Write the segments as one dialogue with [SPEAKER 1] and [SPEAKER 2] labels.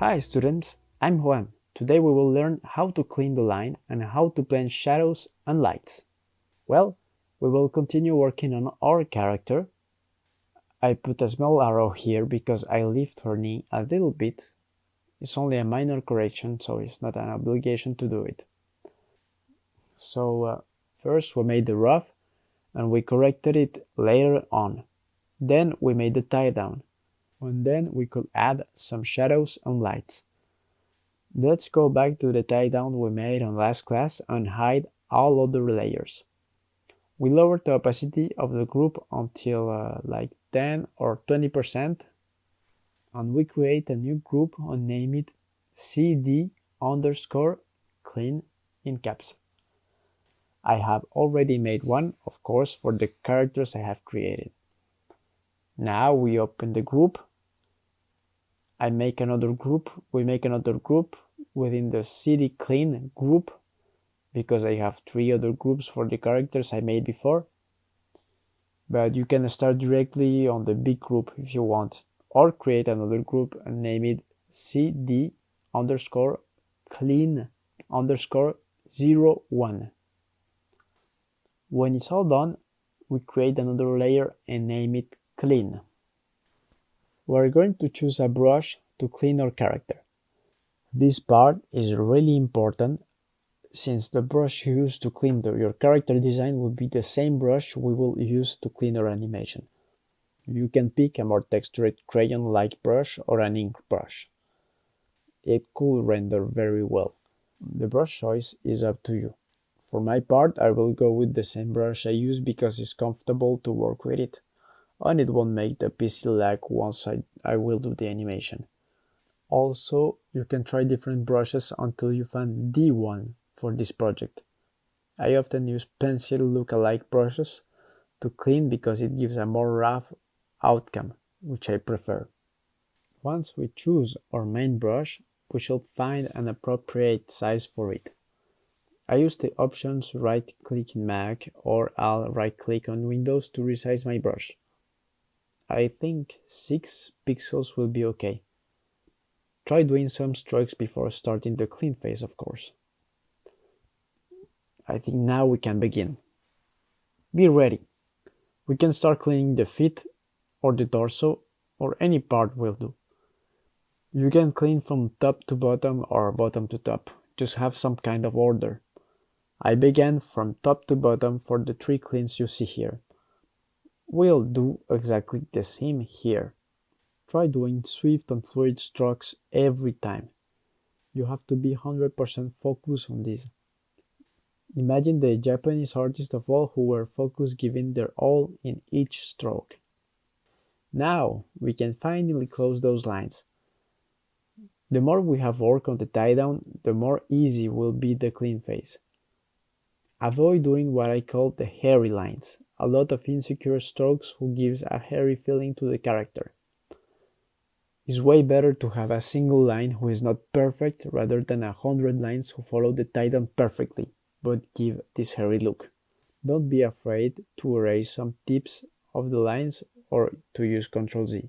[SPEAKER 1] Hi students, I'm Juan. Today we will learn how to clean the line and how to blend shadows and lights. Well, we will continue working on our character. I put a small arrow here because I lift her knee a little bit. It's only a minor correction, so it's not an obligation to do it. So first we made the rough and we corrected it later on. Then we made the tie down. And then we could add some shadows and lights. Let's go back to the tie down we made on last class and hide all other layers. We lowered the opacity of the group until like 10 or 20%, and we create a new group and name it CD underscore clean in caps. I have already made one, of course, for the characters I have created. Now we open the group. We make another group within the CD clean group because I have 3 other groups for the characters I made before. But you can start directly on the big group if you want, or create another group and name it CD underscore clean underscore 01. When it's all done, we create another layer and name it clean. We're going to choose a brush to clean our character. This part is really important since the brush you use to clean your character design will be the same brush we will use to clean our animation. You can pick a more textured crayon-like brush or an ink brush. It could render very well. The brush choice is up to you. For my part, I will go with the same brush I use because it's comfortable to work with it, and it won't make the PC lag once I will do the animation. Also, you can try different brushes until you find the one for this project. I often use pencil look-alike brushes to clean because it gives a more rough outcome, which I prefer. Once we choose our main brush, we should find an appropriate size for it. I use the options right-click in Mac or I'll right-click on Windows to resize my brush. I think 6 pixels will be okay. Try doing some strokes before starting the clean phase, of course. I think now we can begin. Be ready. We can start cleaning the feet or the torso or any part will do. You can clean from top to bottom or bottom to top. Just have some kind of order. I began from top to bottom for the 3 cleans you see here. We'll do exactly the same here. Try doing swift and fluid strokes every time. You have to be 100% focused on this. Imagine the Japanese artists of all who were focused, giving their all in each stroke. Now we can finally close those lines. The more we have worked on the tie down, the more easy will be the clean phase. Avoid doing what I call the hairy lines, a lot of insecure strokes who gives a hairy feeling to the character. It's way better to have a single line who is not perfect rather than 100 lines who follow the tie down perfectly, but give this hairy look. Don't be afraid to erase some tips of the lines or to use Ctrl-Z.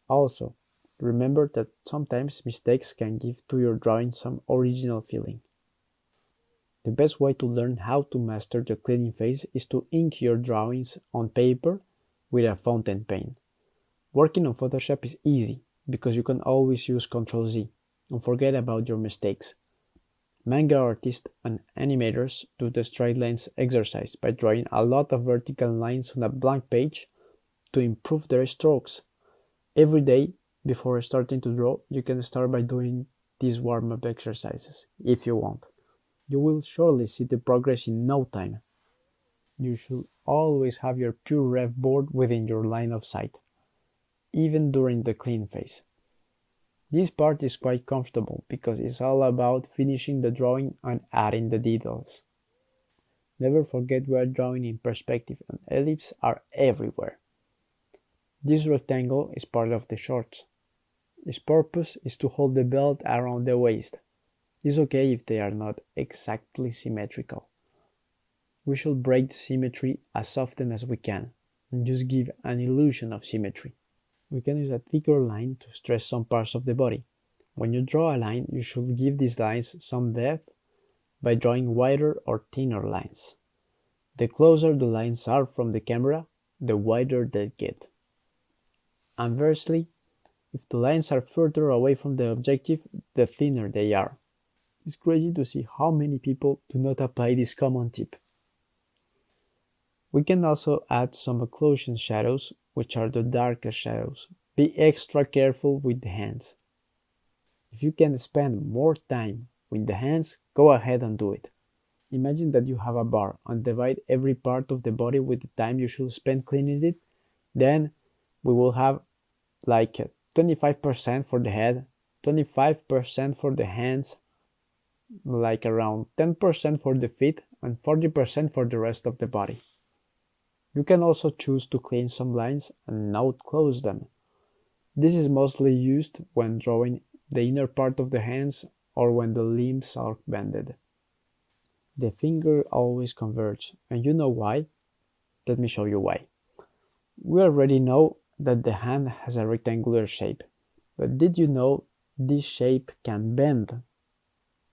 [SPEAKER 1] Also, remember that sometimes mistakes can give to your drawing some original feeling. The best way to learn how to master the cleaning phase is to ink your drawings on paper with a fountain pen. Working on Photoshop is easy because you can always use Ctrl-Z and forget about your mistakes. Manga artists and animators do the straight lines exercise by drawing a lot of vertical lines on a blank page to improve their strokes. Every day, before starting to draw, you can start by doing these warm-up exercises, if you want. You will surely see the progress in no time. You should always have your pure ref board within your line of sight, even during the clean phase. This part is quite comfortable because it's all about finishing the drawing and adding the details. Never forget we are drawing in perspective and ellipses are everywhere. This rectangle is part of the shorts. Its purpose is to hold the belt around the waist. It's okay if they are not exactly symmetrical. We should break the symmetry as often as we can and just give an illusion of symmetry. We can use a thicker line to stress some parts of the body. When you draw a line, you should give these lines some depth by drawing wider or thinner lines. The closer the lines are from the camera, the wider they get. Conversely, if the lines are further away from the objective, the thinner they are. It's crazy to see how many people do not apply this common tip. We can also add some occlusion shadows, which are the darkest shadows. Be extra careful with the hands. If you can spend more time with the hands, go ahead and do it. Imagine that you have a bar and divide every part of the body with the time you should spend cleaning it. Then we will have like 25% for the head, 25% for the hands, like around 10% for the feet, and 40% for the rest of the body. You can also choose to clean some lines and not close them. This is mostly used when drawing the inner part of the hands or when the limbs are bended. The finger always converge, and you know why? Let me show you why. We already know that the hand has a rectangular shape, but did you know this shape can bend?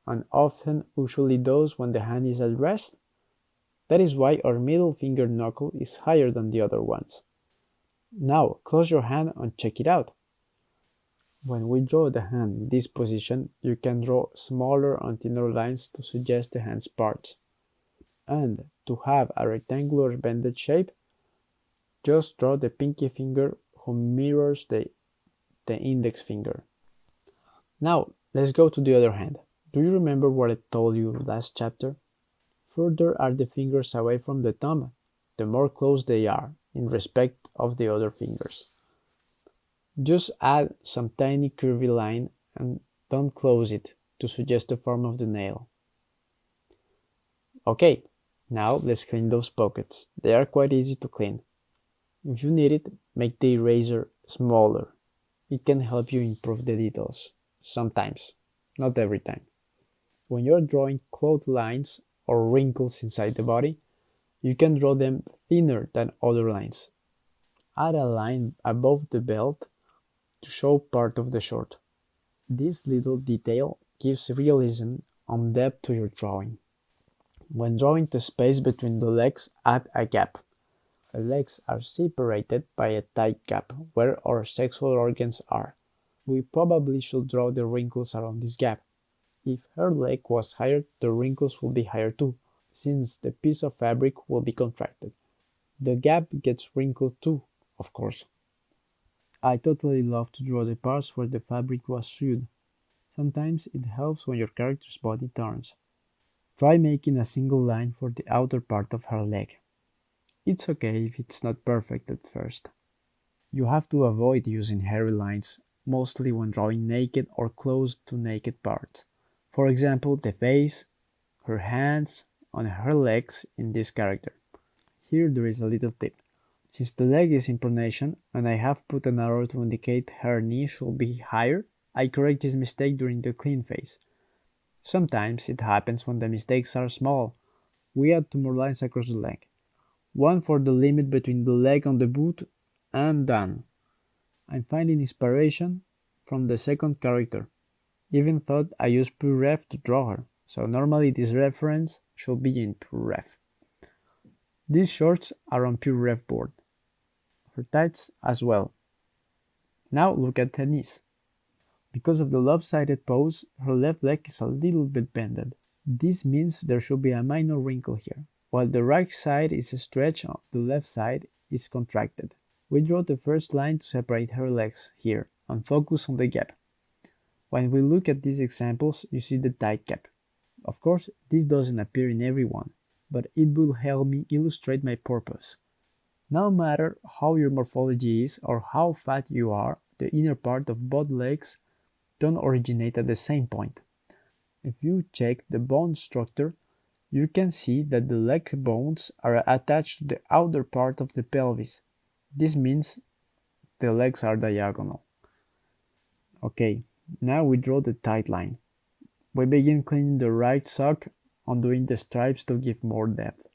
[SPEAKER 1] And often usually does when the hand is at rest? That is why our middle finger knuckle is higher than the other ones. Now close your hand and check it out. When we draw the hand in this position, you can draw smaller and thinner lines to suggest the hand's parts. And to have a rectangular bended shape, just draw the pinky finger who mirrors the index finger. Now let's go to the other hand. Do you remember what I told you last chapter? Further are the fingers away from the thumb, the more close they are in respect of the other fingers. Just add some tiny curvy line and don't close it to suggest the form of the nail. Okay, now let's clean those pockets. They are quite easy to clean. If you need it, make the eraser smaller. It can help you improve the details. Sometimes, not every time. When you're drawing cloth lines or wrinkles inside the body, you can draw them thinner than other lines. Add a line above the belt to show part of the short. This little detail gives realism and depth to your drawing. When drawing the space between the legs, add a gap. The legs are separated by a tight gap where our sexual organs are. We probably should draw the wrinkles around this gap. If her leg was higher, the wrinkles will be higher too, since the piece of fabric will be contracted. The gap gets wrinkled too, of course. I totally love to draw the parts where the fabric was sewed. Sometimes it helps when your character's body turns. Try making a single line for the outer part of her leg. It's okay if it's not perfect at first. You have to avoid using hairy lines, mostly when drawing naked or close to naked parts. For example, the face, her hands, and her legs in this character. Here there is a little tip. Since the leg is in pronation and I have put an arrow to indicate her knee should be higher, I correct this mistake during the clean phase. Sometimes it happens when the mistakes are small. We add 2 more lines across the leg. One for the limit between the leg and the boot, and done. I'm finding inspiration from the second character. Even thought I used PureRef to draw her, so normally this reference should be in PureRef. These shorts are on PureRef board. Her tights as well. Now look at her knees. Because of the lopsided pose, her left leg is a little bit bended. This means there should be a minor wrinkle here. While the right side is stretched, the left side is contracted. We draw the first line to separate her legs here and focus on the gap. When we look at these examples, you see the tight gap. Of course, this doesn't appear in everyone, but it will help me illustrate my purpose. No matter how your morphology is or how fat you are, the inner part of both legs don't originate at the same point. If you check the bone structure, you can see that the leg bones are attached to the outer part of the pelvis. This means the legs are diagonal. Okay, now we draw the tight line. We begin cleaning the right sock and doing the stripes to give more depth.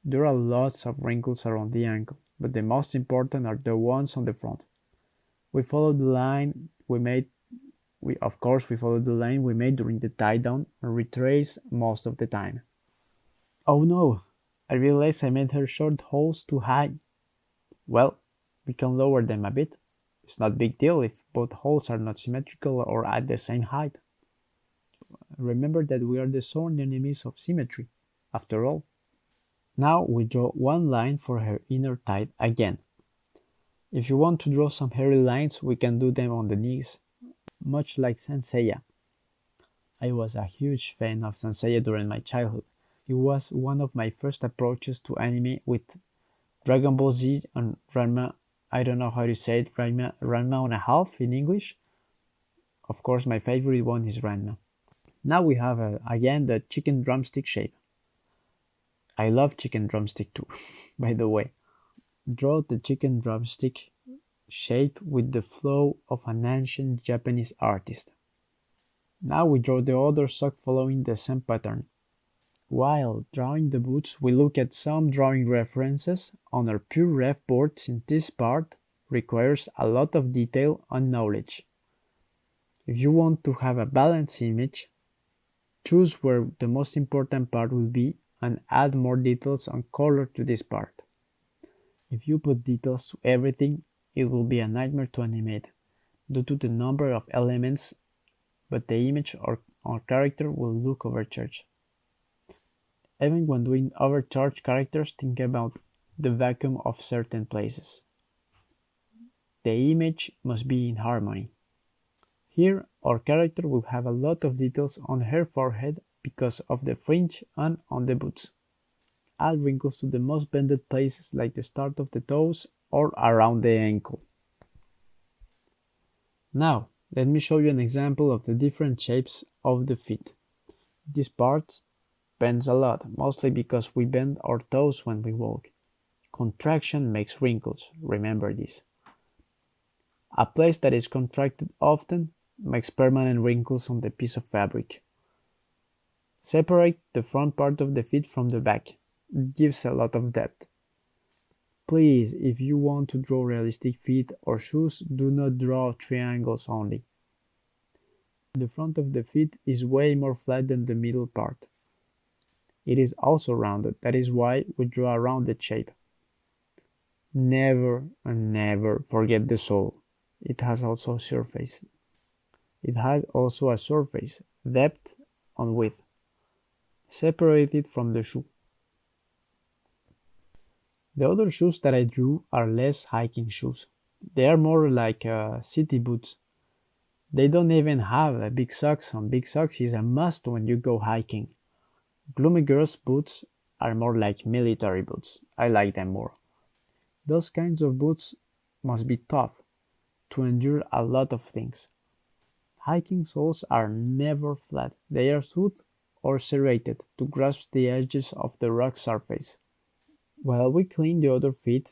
[SPEAKER 1] There are lots of wrinkles around the ankle, but the most important are the ones on the front. We follow the line we made Of course, we follow the line we made during the tie down and retrace most of the time. Oh no! I realized I made her short holes too high. Well, we can lower them a bit. It's not a big deal if both holes are not symmetrical or at the same height. Remember that we are the sworn enemies of symmetry, after all. Now we draw one line for her inner thigh again. If you want to draw some hairy lines, we can do them on the knees, much like Senseiya. I was a huge fan of Senseiya during my childhood. It was one of my first approaches to anime with Dragon Ball Z and Ranma. I don't know how to say it, Ranma and a half in English. Of course, my favorite one is Ranma. Now we have again the chicken drumstick shape. I love chicken drumstick too, by the way. Draw the chicken drumstick shape with the flow of an ancient Japanese artist. Now we draw the other sock following the same pattern. While drawing the boots, we look at some drawing references on our pure ref board since this part requires a lot of detail and knowledge. If you want to have a balanced image, choose where the most important part will be and add more details and color to this part. If you put details to everything, it will be a nightmare to animate due to the number of elements, but the image or character will look overcharged. Even when doing overcharged characters, think about the vacuum of certain places. The image must be in harmony. Here, our character will have a lot of details on her forehead because of the fringe and on the boots. Add wrinkles to the most bended places like the start of the toes or around the ankle. Now, let me show you an example of the different shapes of the feet. This part bends a lot, mostly because we bend our toes when we walk. Contraction makes wrinkles, remember this. A place that is contracted often makes permanent wrinkles on the piece of fabric. Separate the front part of the feet from the back. It gives a lot of depth. Please, if you want to draw realistic feet or shoes, do not draw triangles only. The front of the feet is way more flat than the middle part. It is also rounded, that is why we draw a rounded shape. Never and never forget the sole. It has also a surface. Depth and width. Separate it from the shoe. The other shoes that I drew are less hiking shoes. They are more like city boots. They don't even have big socks, and big socks is a must when you go hiking. Gloomy Girl's boots are more like military boots. I like them more. Those kinds of boots must be tough to endure a lot of things. Hiking soles are never flat. They are toothed or serrated to grasp the edges of the rock surface. While we clean the other feet,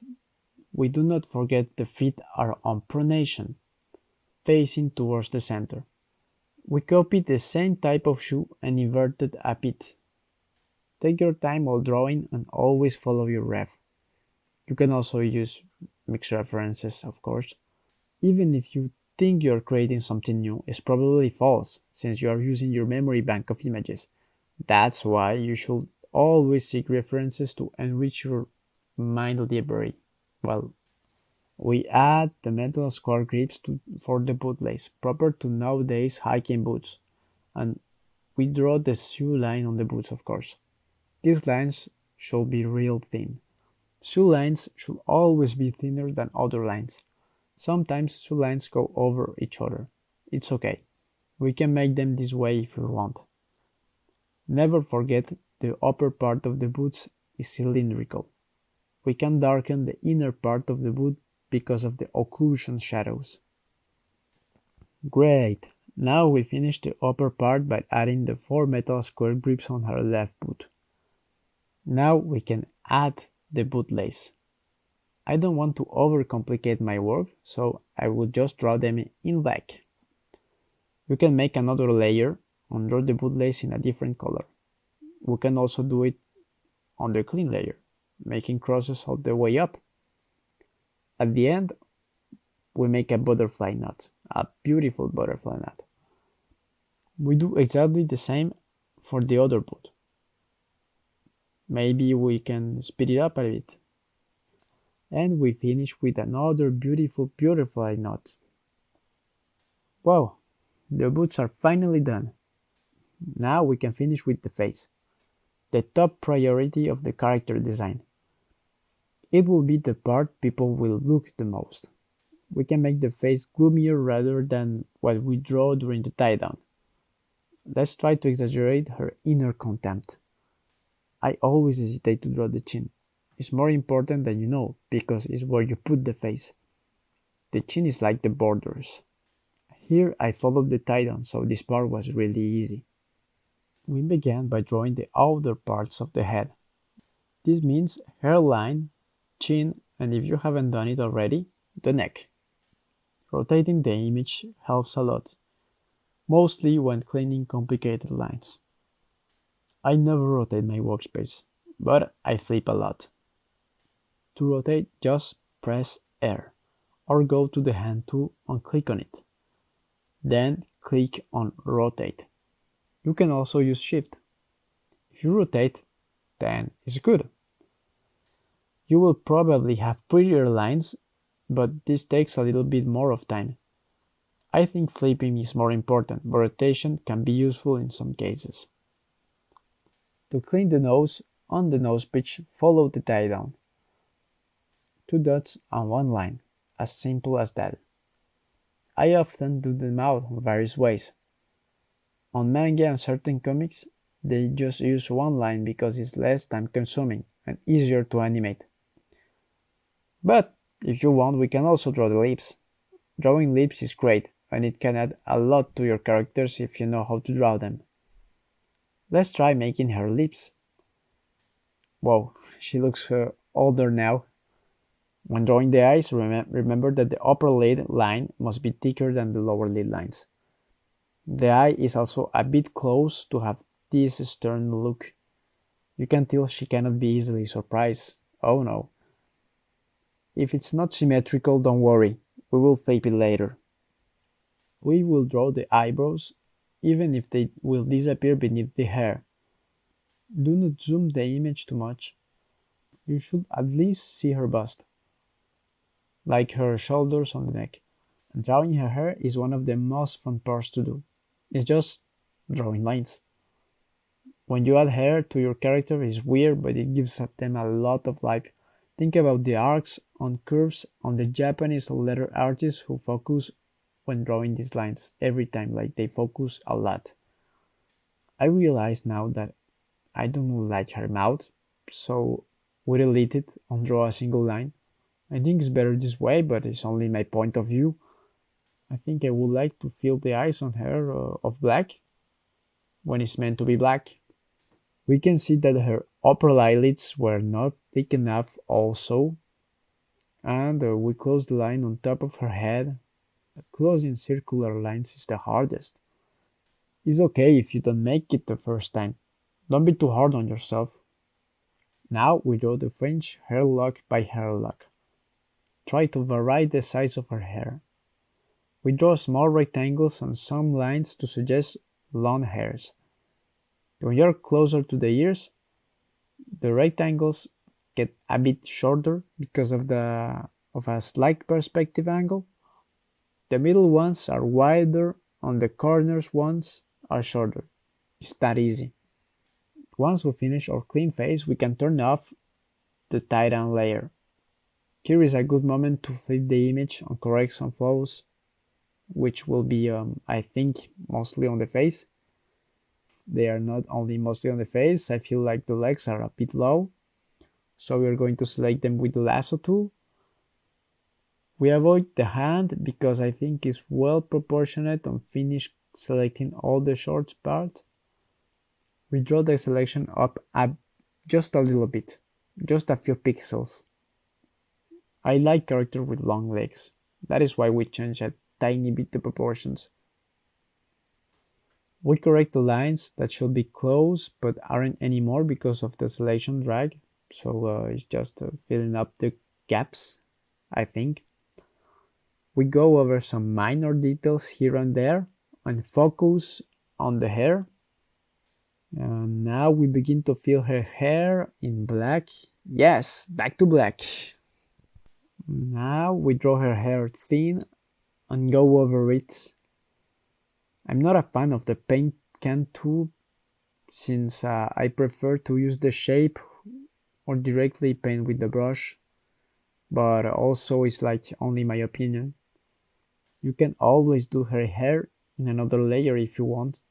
[SPEAKER 1] we do not forget the feet are on pronation, facing towards the center. We copied the same type of shoe and inverted a bit. Take your time while drawing and always follow your ref. You can also use mixed references, of course. Even if you think you are creating something new, it's probably false, since you are using your memory bank of images. That's why you should always seek references to enrich your mind library. Well, we add the metal square grips for the bootlace, proper to nowadays hiking boots, and we draw the shoe line on the boots, of course. These lines should be real thin. Shoe lines should always be thinner than other lines. Sometimes shoe lines go over each other. It's okay. We can make them this way if we want. Never forget the upper part of the boots is cylindrical. We can darken the inner part of the boot because of the occlusion shadows. Great! Now we finish the upper part by adding the 4 metal square grips on her left boot. Now we can add the bootlace. I don't want to overcomplicate my work, so I will just draw them in black. You can make another layer and draw the bootlace in a different color. We can also do it on the clean layer, making crosses all the way up. At the end, we make a butterfly knot, a beautiful butterfly knot. We do exactly the same for the other boot. Maybe we can speed it up a bit. And we finish with another beautiful knot. Wow, the boots are finally done. Now we can finish with the face, the top priority of the character design. It will be the part people will look the most. We can make the face gloomier rather than what we draw during the tie-down. Let's try to exaggerate her inner contempt. I always hesitate to draw the chin. It's more important than you know, because it's where you put the face. The chin is like the borders. Here I followed the tie-down, so this part was really easy. We began by drawing the outer parts of the head. This means hairline, chin, and if you haven't done it already, the neck. Rotating the image helps a lot, mostly when cleaning complicated lines. I never rotate my workspace, but I flip a lot. To rotate, just press R, or go to the hand tool and click on it. Then click on Rotate. You can also use Shift. If you rotate, then it's good. You will probably have prettier lines, but this takes a little bit more of time. I think flipping is more important, but rotation can be useful in some cases. To clean the nose, on the nose pitch, follow the tie down. 2 dots on one line, as simple as that. I often do the mouth various ways. On manga and certain comics, they just use one line because it's less time consuming and easier to animate. But if you want, we can also draw the lips. Drawing lips is great, and it can add a lot to your characters if you know how to draw them. Let's try making her lips. Whoa, she looks older now. When drawing the eyes, remember that the upper lid line must be thicker than the lower lid lines. The eye is also a bit close to have this stern look. You can tell she cannot be easily surprised. Oh no. If it's not symmetrical, don't worry, we will flip it later. We will draw the eyebrows, even if they will disappear beneath the hair. Do not zoom the image too much. You should at least see her bust, like her shoulders on the neck. Drawing her hair is one of the most fun parts to do. It's just drawing lines. When you add hair to your character, it's weird, but it gives them a lot of life. Think about the arcs on curves on the Japanese letter artists who focus when drawing these lines every time, like they focus a lot. I realize now that I don't like her mouth, so we delete it and draw a single line. I think it's better this way, but it's only my point of view. I think I would like to fill the eyes on her of black when it's meant to be black. We can see that her upper eyelids were not thick enough also, and we close the line on top of her head. Closing circular lines is the hardest. It's okay if you don't make it the first time. Don't be too hard on yourself. Now we draw the French hairlock by hairlock. Try to vary the size of her hair. We draw small rectangles on some lines to suggest long hairs. When you're closer to the ears, the rectangles get a bit shorter because of a slight perspective angle. The middle ones are wider and the corners ones are shorter. It's that easy. Once we finish our clean face, we can turn off the tie-down layer. Here is a good moment to flip the image and correct some flaws, which will be, I think, mostly on the face. They are not only mostly on the face, I feel like the legs are a bit low, so we are going to select them with the lasso tool. We avoid the hand because I think it's well proportionate and finish selecting all the short parts. We draw the selection up just a little bit, just a few pixels. I like characters with long legs, that is why we change a tiny bit the proportions. We correct the lines that should be close but aren't anymore because of the selection drag, so it's just filling up the gaps, I think. We go over some minor details here and there and focus on the hair. And now we begin to fill her hair in black. Yes, back to black. Now we draw her hair thin and go over it. I'm not a fan of the paint can tool since I prefer to use the shape or directly paint with the brush, but also it's like only my opinion. You can always do her hair in another layer if you want,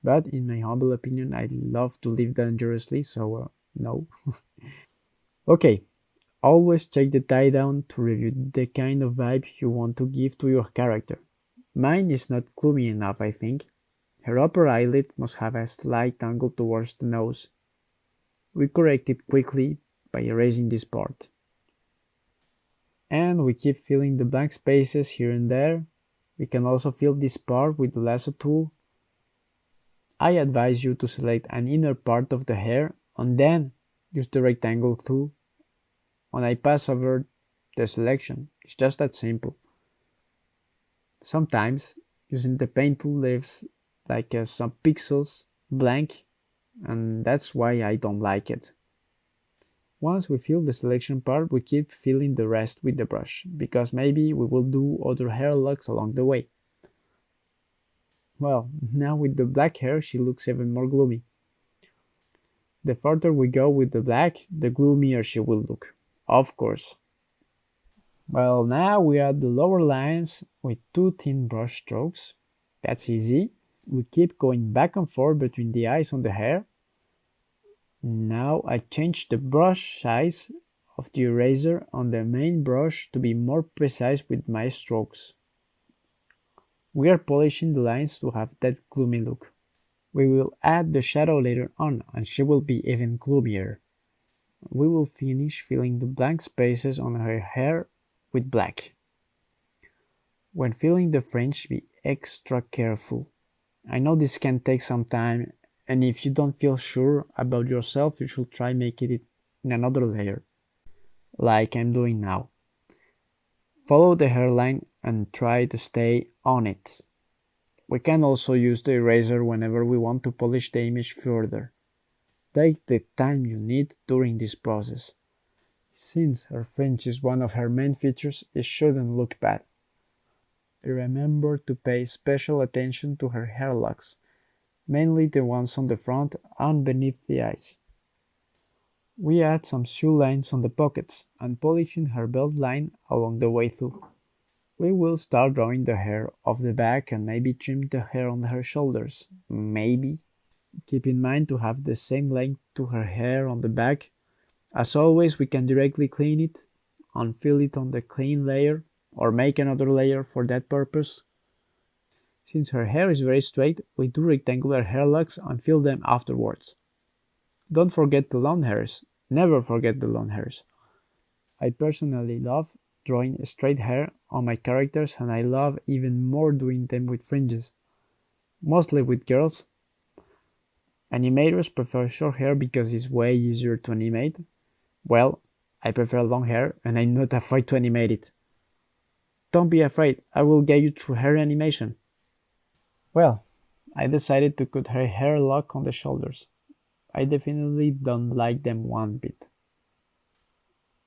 [SPEAKER 1] but in my humble opinion I love to live dangerously, so no. Okay, always check the tie down to review the kind of vibe you want to give to your character. Mine is not gloomy enough, I think. Her upper eyelid must have a slight angle towards the nose. We correct it quickly by erasing this part. And we keep filling the blank spaces here and there. We can also fill this part with the lasso tool. I advise you to select an inner part of the hair and then use the rectangle tool. And I pass over the selection. It's just that simple. Sometimes using the paint tool leaves like some pixels blank, and that's why I don't like it. Once we fill the selection part, we keep filling the rest with the brush, because maybe we will do other hair looks along the way. Well, now with the black hair she looks even more gloomy. The further we go with the black, the gloomier she will look, of course. Well, now we add the lower lines with 2 thin brush strokes. That's easy. We keep going back and forth between the eyes on the hair. Now I change the brush size of the eraser on the main brush to be more precise with my strokes. We are polishing the lines to have that gloomy look. We will add the shadow later on and she will be even gloomier. We will finish filling the blank spaces on her hair with black. When filling the fringe, be extra careful. I know this can take some time, and if you don't feel sure about yourself, you should try making it in another layer, like I'm doing now. Follow the hairline and try to stay on it. We can also use the eraser whenever we want to polish the image further. Take the time you need during this process. Since her fringe is one of her main features, it shouldn't look bad. Remember to pay special attention to her hair locks, mainly the ones on the front and beneath the eyes. We add some shoe lines on the pockets and polishing her belt line along the way through. We will start drawing the hair off the back and maybe trim the hair on her shoulders. Maybe. Keep in mind to have the same length to her hair on the back. As always, we can directly clean it and fill it on the clean layer or make another layer for that purpose. Since her hair is very straight, we do rectangular hair locks and fill them afterwards. Don't forget the long hairs. Never forget the long hairs. I personally love drawing straight hair on my characters, and I love even more doing them with fringes. Mostly with girls. Animators prefer short hair because it's way easier to animate. Well, I prefer long hair and I'm not afraid to animate it. Don't be afraid, I will get you through hair animation. Well, I decided to cut her hair lock on the shoulders. I definitely don't like them one bit.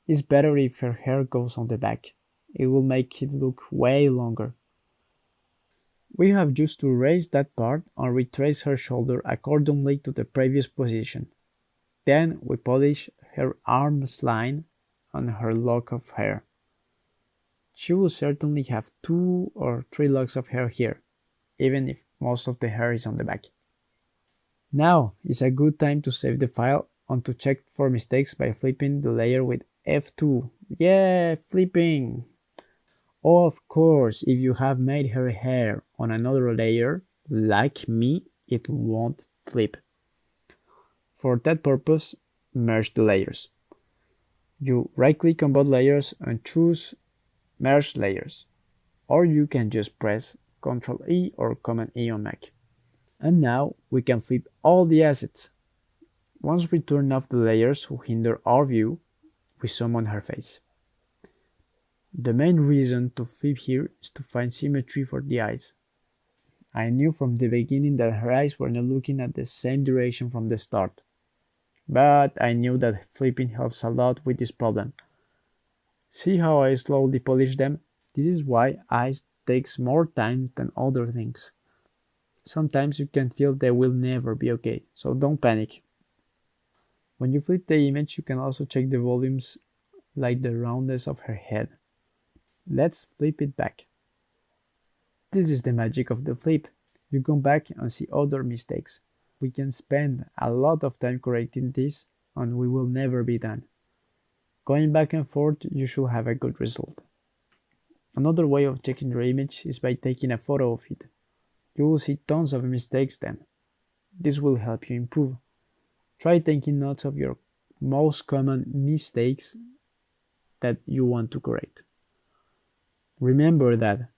[SPEAKER 1] It's better if her hair goes on the back. It will make it look way longer. We have just to erase that part and retrace her shoulder accordingly to the previous position. Then we polish her arms line and her lock of hair. She will certainly have 2 or 3 locks of hair here, even if most of the hair is on the back. Now is a good time to save the file and to check for mistakes by flipping the layer with F2. Yeah, flipping! Oh, of course, if you have made her hair on another layer, like me, it won't flip. For that purpose, merge the layers. You right-click on both layers and choose Merge Layers, or you can just press Ctrl E or Command E on Mac. And now we can flip all the assets. Once we turn off the layers who hinder our view, we summon her face. The main reason to flip here is to find symmetry for the eyes. I knew from the beginning that her eyes were not looking at the same direction from the start. But I knew that flipping helps a lot with this problem. See how I slowly polish them? This is why eyes takes more time than other things. Sometimes you can feel they will never be okay, so don't panic. When you flip the image, you can also check the volumes like the roundness of her head. Let's flip it back. This is the magic of the flip. You come back and see other mistakes. We can spend a lot of time correcting this and we will never be done. Going back and forth, you should have a good result. Another way of checking your image is by taking a photo of it. You will see tons of mistakes then. This will help you improve. Try taking notes of your most common mistakes that you want to correct. Remember that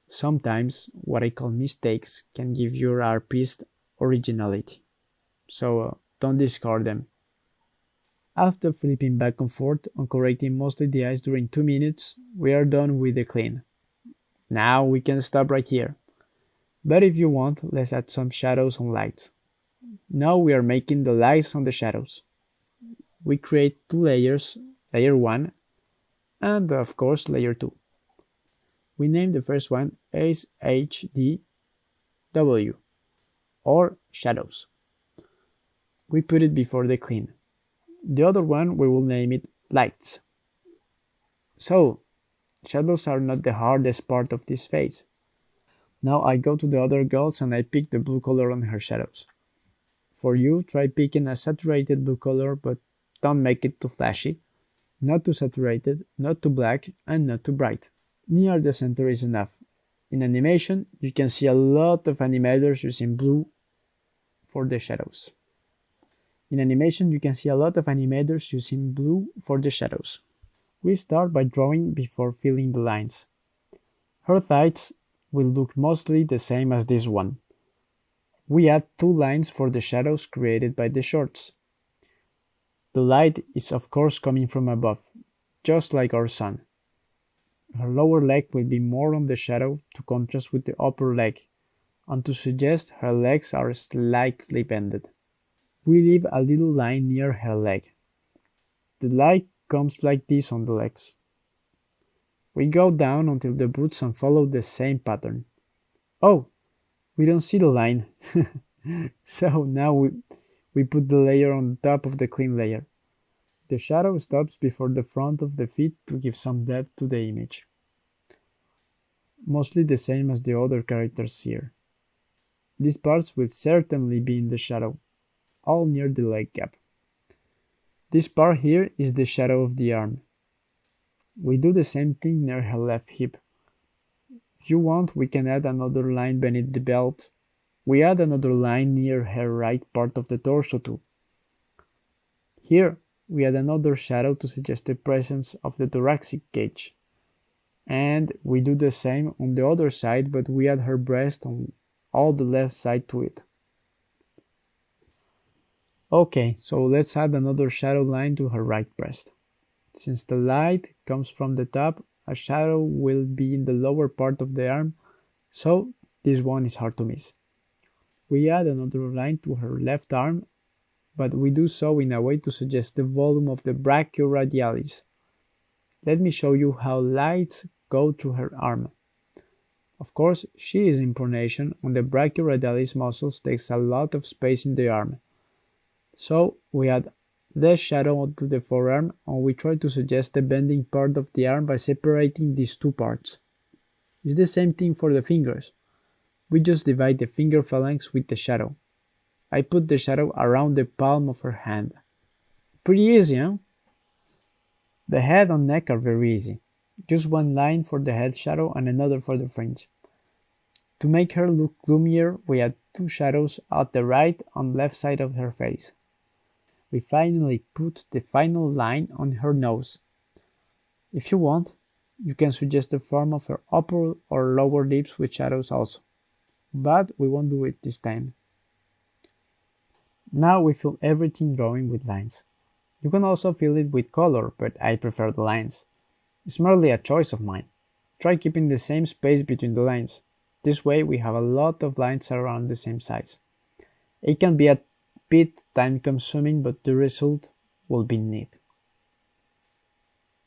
[SPEAKER 1] sometimes what I call mistakes can give your artist originality. So don't discard them. After flipping back and forth and correcting mostly the eyes during 2 minutes, we are done with the clean. Now we can stop right here. But if you want, let's add some shadows and lights. Now we are making the lights and the shadows. We create 2 layers, layer 1 and of course layer 2. We name the first one SHDW or shadows. We put it before the clean. The other one we will name it lights. So, shadows are not the hardest part of this phase. Now I go to the other girls and I pick the blue color on her shadows. For you, try picking a saturated blue color, but don't make it too flashy. Not too saturated, not too black, and not too bright. Near the center is enough. In animation, you can see a lot of animators using blue for the shadows. We start by drawing before filling the lines. Her thighs will look mostly the same as this one. We add 2 lines for the shadows created by the shorts. The light is of course coming from above, just like our sun. Her lower leg will be more on the shadow to contrast with the upper leg, and to suggest her legs are slightly bended. We leave a little line near her leg. The light comes like this on the legs. We go down until the boots and follow the same pattern. Oh, we don't see the line. So now we put the layer on top of the clean layer. The shadow stops before the front of the feet to give some depth to the image. Mostly the same as the other characters here. These parts will certainly be in the shadow, all near the leg gap. This part here is the shadow of the arm. We do the same thing near her left hip. If you want, we can add another line beneath the belt. We add another line near her right part of the torso too. Here, we add another shadow to suggest the presence of the thoracic cage. And we do the same on the other side, but we add her breast on all the left side to it. Okay, so let's add another shadow line to her right breast. Since the light comes from the top, a shadow will be in the lower part of the arm, so this one is hard to miss. We add another line to her left arm, but we do so in a way to suggest the volume of the brachioradialis. Let me show you how lights go through her arm. Of course, she is in pronation and the brachioradialis muscles takes a lot of space in the arm. So we add less shadow onto the forearm and we try to suggest the bending part of the arm by separating these 2 parts. It's the same thing for the fingers. We just divide the finger phalanx with the shadow. I put the shadow around the palm of her hand. Pretty easy, huh? The head and neck are very easy. Just 1 line for the head shadow and another for the fringe. To make her look gloomier, we add 2 shadows at the right and left side of her face. We finally put the final line on her nose. If you want, you can suggest the form of her upper or lower lips with shadows also. But we won't do it this time. Now we fill everything drawing with lines. You can also fill it with color, but I prefer the lines. It's merely a choice of mine. Try keeping the same space between the lines. This way we have a lot of lines around the same size. It can be a bit time consuming, but the result will be neat.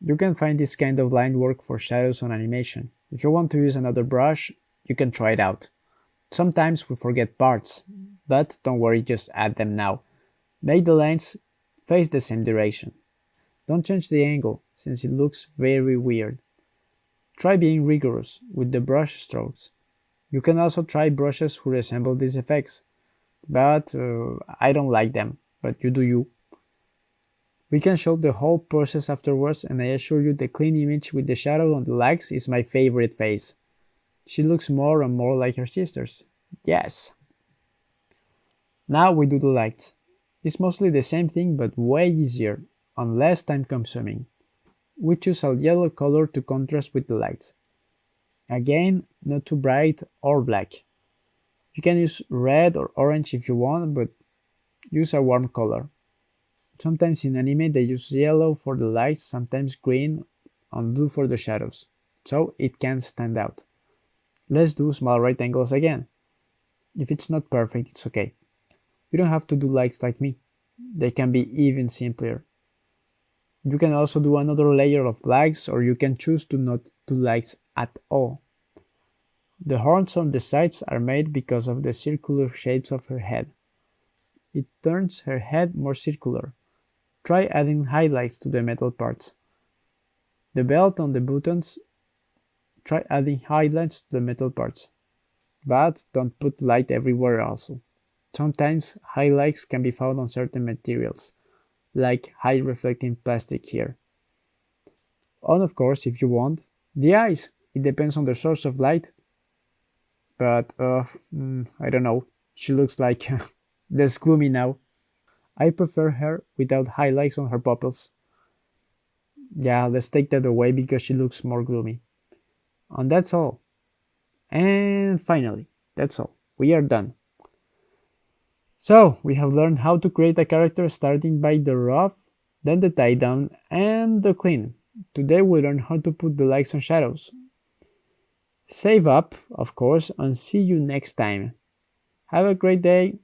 [SPEAKER 1] You can find this kind of line work for shadows on animation. If you want to use another brush, you can try it out. Sometimes we forget parts, but don't worry, just add them now. Make the lines face the same direction. Don't change the angle, since it looks very weird. Try being rigorous with the brush strokes. You can also try brushes who resemble these effects, but I don't like them, but you do you. We can show the whole process afterwards, and I assure you the clean image with the shadow on the legs is my favorite face. She looks more and more like her sisters. Yes. Now we do the lights. It's mostly the same thing but way easier and less time consuming. We choose a yellow color to contrast with the lights. Again, not too bright or black. You can use red or orange if you want, but use a warm color. Sometimes in anime they use yellow for the lights, sometimes green and blue for the shadows, so it can stand out. Let's do small rectangles again. If it's not perfect, it's okay. You don't have to do lights like me. They can be even simpler. You can also do another layer of legs, or you can choose to not do legs at all. The horns on the sides are made because of the circular shapes of her head. It turns her head more circular. Try adding highlights to the metal parts. The belt on the buttons, try adding highlights to the metal parts. But don't put light everywhere also. Sometimes highlights can be found on certain materials, like high reflecting plastic here. And of course, if you want, the eyes. It depends on the source of light. But I don't know, she looks like less gloomy now. I prefer her without highlights on her pupils. Yeah, let's take that away because she looks more gloomy. And that's all. And finally, that's all. We are done. So, we have learned how to create a character starting by the rough, then the tie down, and the clean. Today we learn how to put the lights and shadows. Save up, of course, and see you next time. Have a great day.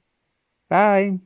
[SPEAKER 1] Bye.